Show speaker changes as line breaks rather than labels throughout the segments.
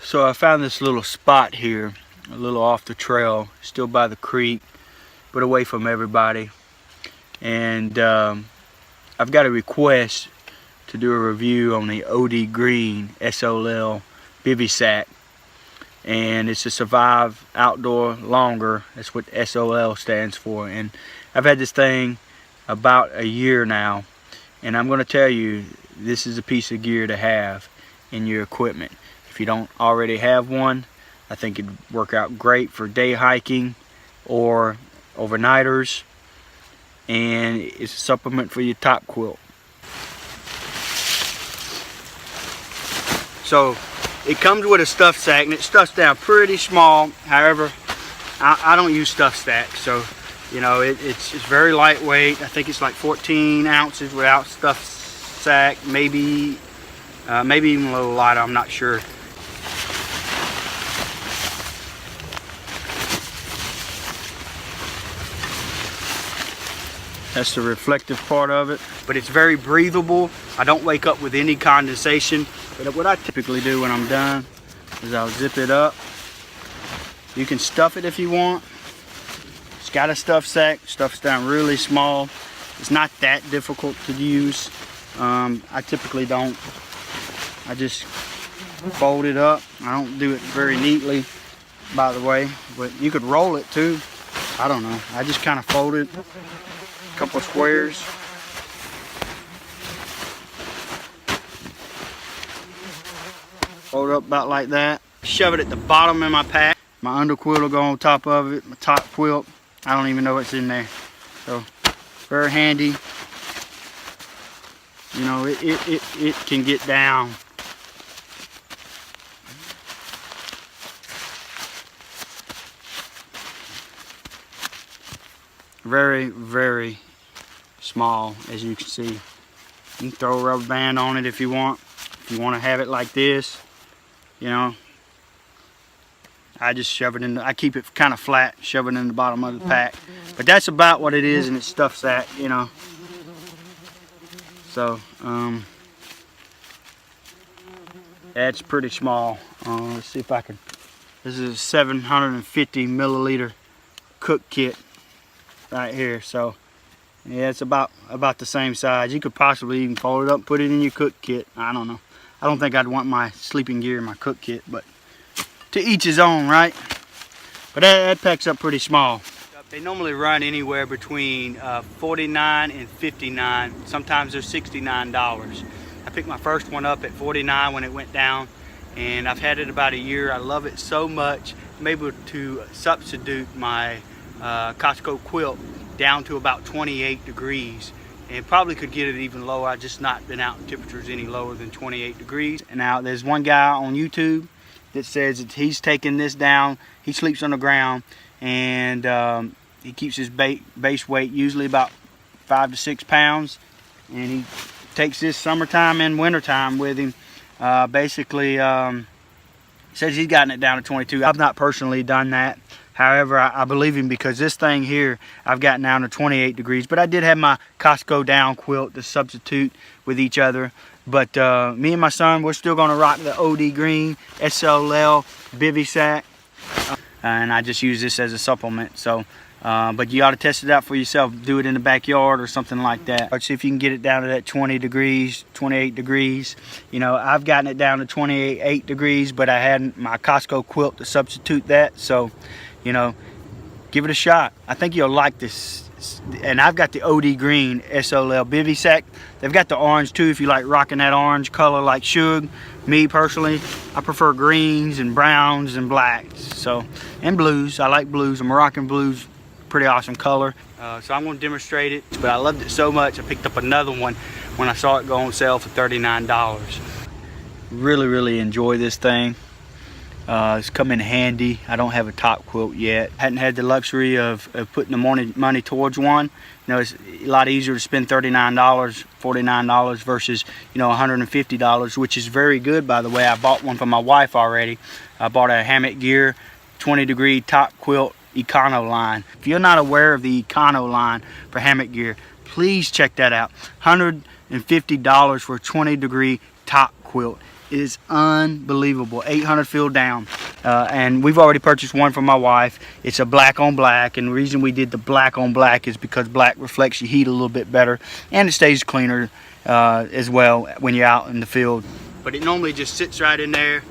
So I found this little spot here, a little off the trail, still by the creek, but away from everybody. And I've got a request to do a review on the OD Green SOL bivvy sack. And it's to survive outdoor longer. That's what SOL stands for. And I've had this thing about a year now. And I'm going to tell you, this is a piece of gear to have in your equipment. If you don't already have one, I think it'd work out great for day hiking or overnighters. And it's a supplement for your top quilt. So it comes with a stuff sack, and it stuffs down pretty small. However, I don't use stuff sacks, so you know it's very lightweight. I think it's like 14 ounces without stuff sack, maybe even a little lighter. I'm not sure. That's the reflective part of it, but it's very breathable. I don't wake up with any condensation. But what I typically do when I'm done is I'll zip it up. You can stuff it if you want. It's got a stuff sack, stuffs down really small. It's not that difficult to use. I typically don't. I just fold it up. I don't do it very neatly, by the way, but you could roll it too. I don't know. I just kind of fold it, a couple of squares. Fold it up about like that. Shove it at the bottom of my pack. My underquilt will go on top of it. My top quilt, I don't even know what's in there. So very handy. You know, it can get down. Very, very small, as you can see. You can throw a rubber band on it if you want. If you want to have it like this, you know, I just shove it in. I keep it kind of flat, shove it in the bottom of the pack. But that's about what it is in its stuff sack, you know. So, that's pretty small. Let's see if I can. This is a 750 milliliter cook kit right here. So, yeah, it's about the same size. You could possibly even fold it up, put it in your cook kit. I don't know. I don't think I'd want my sleeping gear in my cook kit, but to each his own, right? But that packs up pretty small. They normally run anywhere between $49 and $59. Sometimes they're $69. I picked my first one up at $49 when it went down, and I've had it about a year. I love it so much. I'm able to substitute my Costco quilt down to about 28 degrees. And probably could get it even lower. I've just not been out in temperatures any lower than 28 degrees. And now there's one guy on YouTube that says that he's taking this down. He sleeps on the ground, and he keeps his base weight usually about 5 to 6 pounds. And he takes this summertime and wintertime with him. Basically, says he's gotten it down to 22. I've not personally done that. However, I believe him, because this thing here, I've gotten down to 28 degrees. But I did have my Costco down quilt to substitute with each other. But me and my son, we're still going to rock the OD Green SOL bivvy sack. And I just use this as a supplement. So, but you ought to test it out for yourself. Do it in the backyard or something like that. Let's see if you can get it down to that 20 degrees, 28 degrees. You know, I've gotten it down to 28 degrees, but I had my Costco quilt to substitute that. So, you know, give it a shot. I think you'll like this. And I've got the OD Green SOL bivvy sack. They've got the orange too, if you like rocking that orange color like Shug. Me personally, I prefer greens and browns and blacks. So, and blues. I like blues. I'm rocking blues. Pretty awesome color. So I'm going to demonstrate it. But I loved it so much, I picked up another one when I saw it go on sale for $39. Really, really enjoy this thing. It's come in handy. I don't have a top quilt yet. Hadn't had the luxury of putting the money towards one. You know, it's a lot easier to spend $39, $49 versus, you know, $150, which is very good, by the way. I bought one for my wife already. I bought a Hammock Gear 20 degree top quilt Econo line. If you're not aware of the Econo line for Hammock Gear, please check that out. $150 for a 20 degree top quilt. is unbelievable. 800 fill down. And we've already purchased one for my wife. It's a black on black, and the reason we did the black on black is because black reflects your heat a little bit better, and it stays cleaner as well when you're out in the field. But it normally just sits right in there.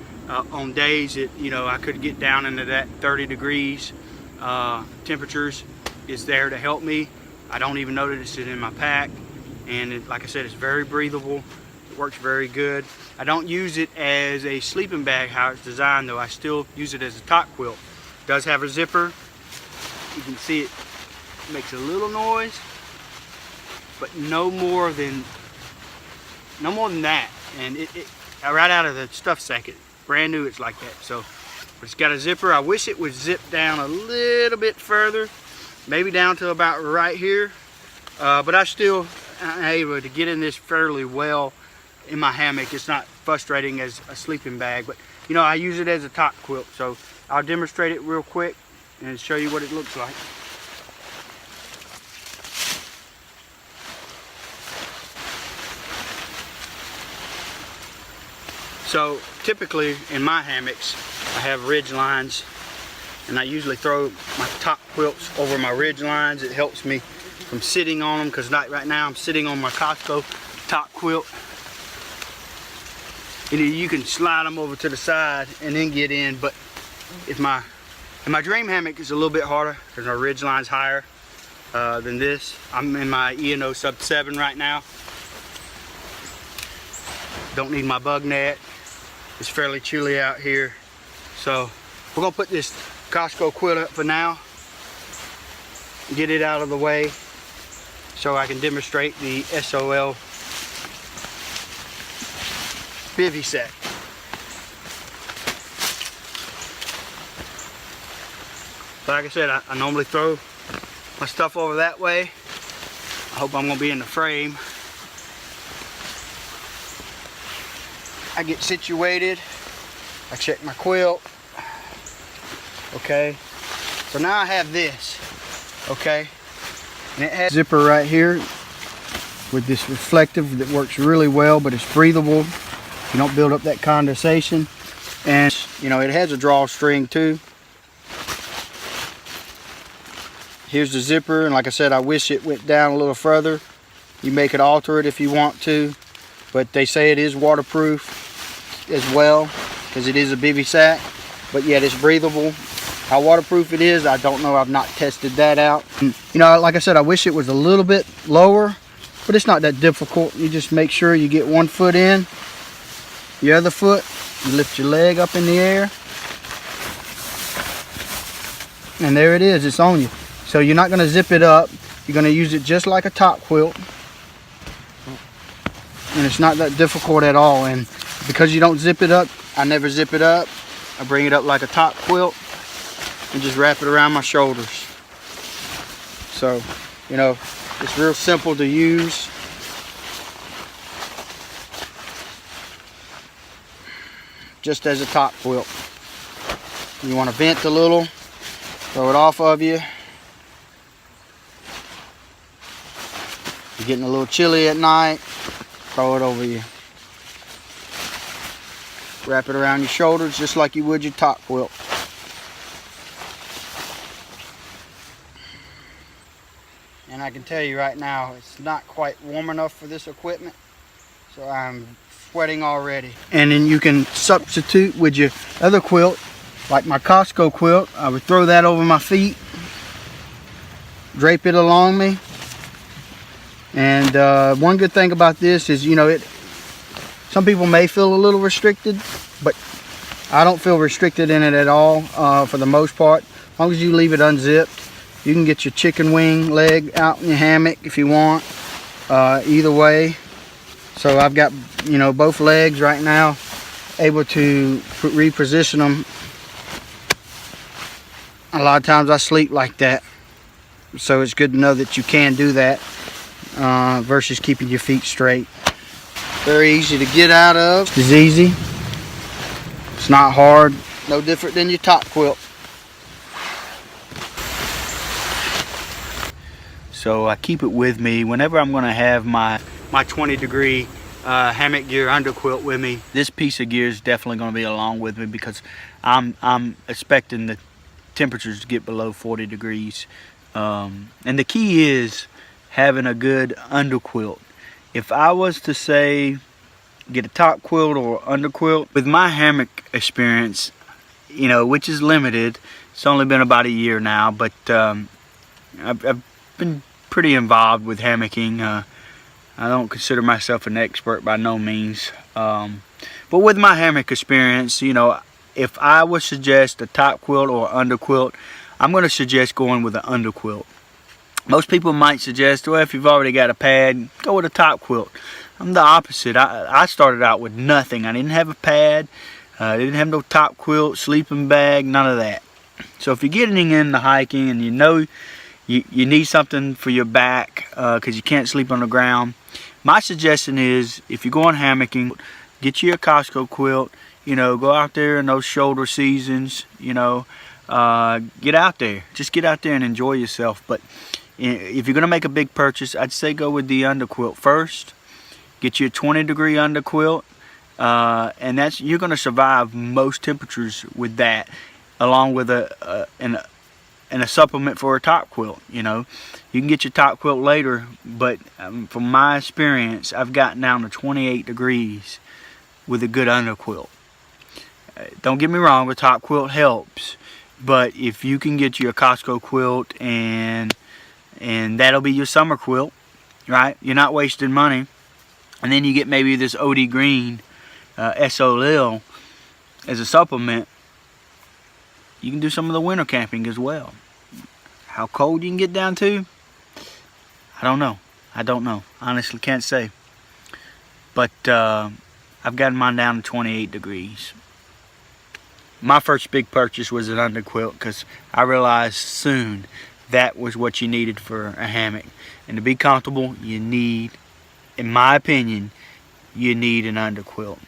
On days that, you know, I could get down into that 30 degrees temperatures, is there to help me. I don't even notice it in my pack, and it, like I said, it's very breathable. It works very good. I don't use it as a sleeping bag how it's designed though. I still use it as a top quilt. It does have a zipper. You can see it makes a little noise, but no more than that. And it right out of the stuff sack, brand new, it's like that. So, but it's got a zipper. I wish it would zip down a little bit further, maybe down to about right here. But I still am able to get in this fairly well in my hammock. It's not frustrating as a sleeping bag, but you know, I use it as a top quilt. So I'll demonstrate it real quick and show you what it looks like. So typically in my hammocks, I have ridge lines, and I usually throw my top quilts over my ridge lines. It helps me from sitting on them, because right now I'm sitting on my Costco top quilt. And you can slide them over to the side and then get in. But if my dream hammock is a little bit harder because my ridge line's higher than this. I'm in my E&O sub 7 right now. Don't need my bug net. It's fairly chilly out here, so we're gonna put this Costco quilt up for now, get it out of the way so I can demonstrate the SOL bivvy set. Like I said, I normally throw my stuff over that way. I hope I'm gonna be in the frame. I get situated, I check my quilt. Okay, so now I have this, okay, and it has a zipper right here with this reflective that works really well, but it's breathable. You don't build up that condensation, and you know, it has a drawstring too. Here's the zipper, and like I said, I wish it went down a little further. You may could alter it if you want to, but they say it is waterproof as well, because it is a bivvy sack, but yet it's breathable. How waterproof it is, I don't know. I've not tested that out. And, you know, like I said, I wish it was a little bit lower, but it's not that difficult. You just make sure you get one foot in, the other foot, you lift your leg up in the air, and there it is, it's on you. So you're not going to zip it up, you're going to use it just like a top quilt, and it's not that difficult at all. And because you don't zip it up, I never zip it up. I bring it up like a top quilt and just wrap it around my shoulders. So, you know, it's real simple to use. Just as a top quilt. You want to vent a little, throw it off of you. You're getting a little chilly at night, throw it over you. Wrap it around your shoulders just like you would your top quilt. And I can tell you right now, it's not quite warm enough for this equipment, so I'm sweating already. And then you can substitute with your other quilt, like my Costco quilt. I would throw that over my feet, drape it along me. And one good thing about this is, you know, some people may feel a little restricted, but I don't feel restricted in it at all for the most part. As long as you leave it unzipped, you can get your chicken wing leg out in your hammock if you want, either way. So I've got, you know, both legs right now, able to reposition them. A lot of times I sleep like that, so it's good to know that you can do that versus keeping your feet straight. Very easy to get out of. It's easy. It's not hard. No different than your top quilt. So I keep it with me whenever I'm going to have my 20 degree Hammock Gear underquilt with me. This piece of gear is definitely going to be along with me because I'm expecting the temperatures to get below 40 degrees. And the key is having a good underquilt. If I was to say get a top quilt or underquilt, with my hammock experience, you know, which is limited, it's only been about a year now, but I've been pretty involved with hammocking. I don't consider myself an expert by no means, but with my hammock experience, you know, if I would suggest a top quilt or underquilt, I'm going to suggest going with an underquilt. Most people might suggest, well, if you've already got a pad, go with a top quilt. I'm the opposite. I started out with nothing. I didn't have a pad. I didn't have no top quilt, sleeping bag, none of that. So if you're getting into hiking and you know you need something for your back because you can't sleep on the ground, my suggestion is if you're going hammocking, get you a Costco quilt. You know, go out there in those shoulder seasons. You know, get out there. Just get out there and enjoy yourself. But if you're going to make a big purchase, I'd say go with the underquilt first. Get you a 20-degree underquilt, and you're going to survive most temperatures with that, along with a supplement for a top quilt. You know, you can get your top quilt later, but from my experience, I've gotten down to 28 degrees with a good underquilt. Don't get me wrong, a top quilt helps, but if you can get you a Costco quilt and that'll be your summer quilt, right? You're not wasting money. And then you get maybe this OD green SOL as a supplement. You can do some of the winter camping as well. How cold you can get down to, I don't know. I don't know. Honestly, can't say. But I've gotten mine down to 28 degrees. My first big purchase was an underquilt because I realized soon that was what you needed for a hammock. And to be comfortable, you need, in my opinion, you need an underquilt.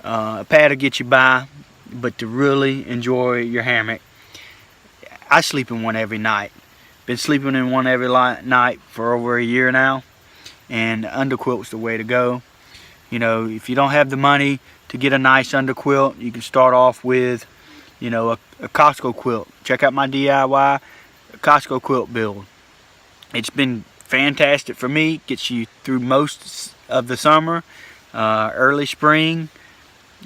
A pad will get you by, but to really enjoy your hammock, I sleep in one every night. Been sleeping in one every night for over a year now, and underquilt's the way to go. You know, if you don't have the money to get a nice underquilt, you can start off with, you know, a Costco quilt. Check out my DIY Costco quilt build. It's been fantastic for me. Gets you through most of the summer, early spring,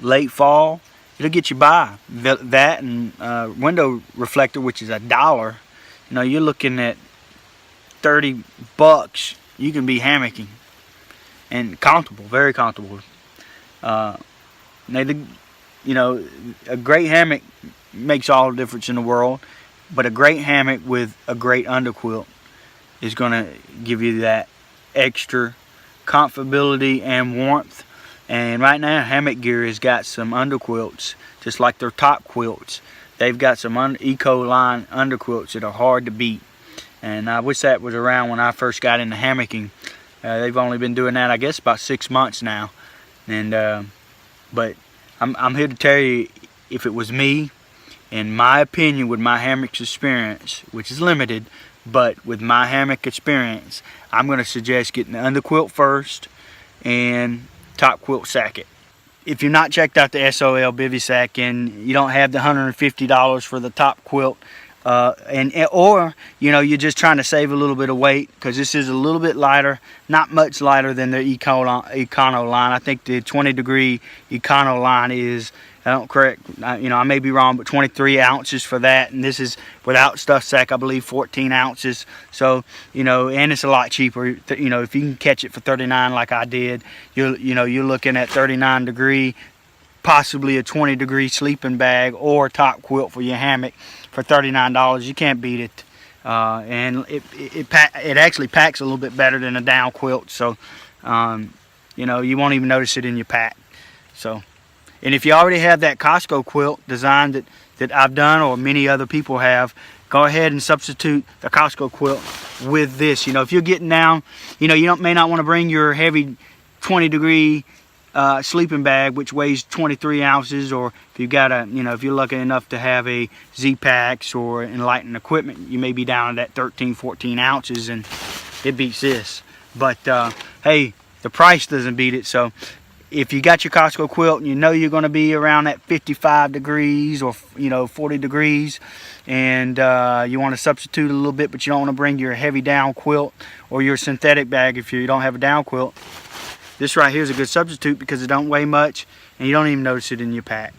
late fall. It'll get you by. That and window reflector, which is $1. You know, you're looking at $30. You can be hammocking and comfortable, very comfortable. You know, a great hammock makes all the difference in the world, but a great hammock with a great underquilt is going to give you that extra comfortability and warmth. And right now, Hammock Gear has got some underquilts, just like their top quilts. They've got some eco line underquilts that are hard to beat. And I wish that was around when I first got into hammocking. They've only been doing that, I guess, about 6 months now. And but I'm here to tell you, if it was me, in my opinion, with my hammock experience, which is limited, but with my hammock experience, I'm going to suggest getting the underquilt first and top quilt second. If you're not checked out the SOL bivvy sack and you don't have the $150 for the top quilt, or you know, you're just trying to save a little bit of weight, because this is a little bit lighter, not much lighter than the Econo line. I think the 20-degree Econo line is, you know, I may be wrong, but 23 ounces for that, and this is without stuff sack, I believe 14 ounces. So, you know, and it's a lot cheaper. You know, if you can catch it for 39 like I did, you're looking at 39 degree, possibly a 20-degree sleeping bag or top quilt for your hammock for $39. You can't beat it. And it actually packs a little bit better than a down quilt. So, you know, you won't even notice it in your pack. So. And if you already have that Costco quilt design that I've done, or many other people have, go ahead and substitute the Costco quilt with this. You know, if you're getting down, you know, you may not want to bring your heavy 20-degree sleeping bag, which weighs 23 ounces, or if you've got a, you know, if you're lucky enough to have a Z-Packs or Enlightened equipment, you may be down at that 13, 14 ounces, and it beats this. But hey, the price doesn't beat it. So if you got your Costco quilt and you know you're going to be around at 55 degrees or 40 degrees, and you want to substitute a little bit, but you don't want to bring your heavy down quilt or your synthetic bag if you don't have a down quilt, this right here is a good substitute because it don't weigh much and you don't even notice it in your pack.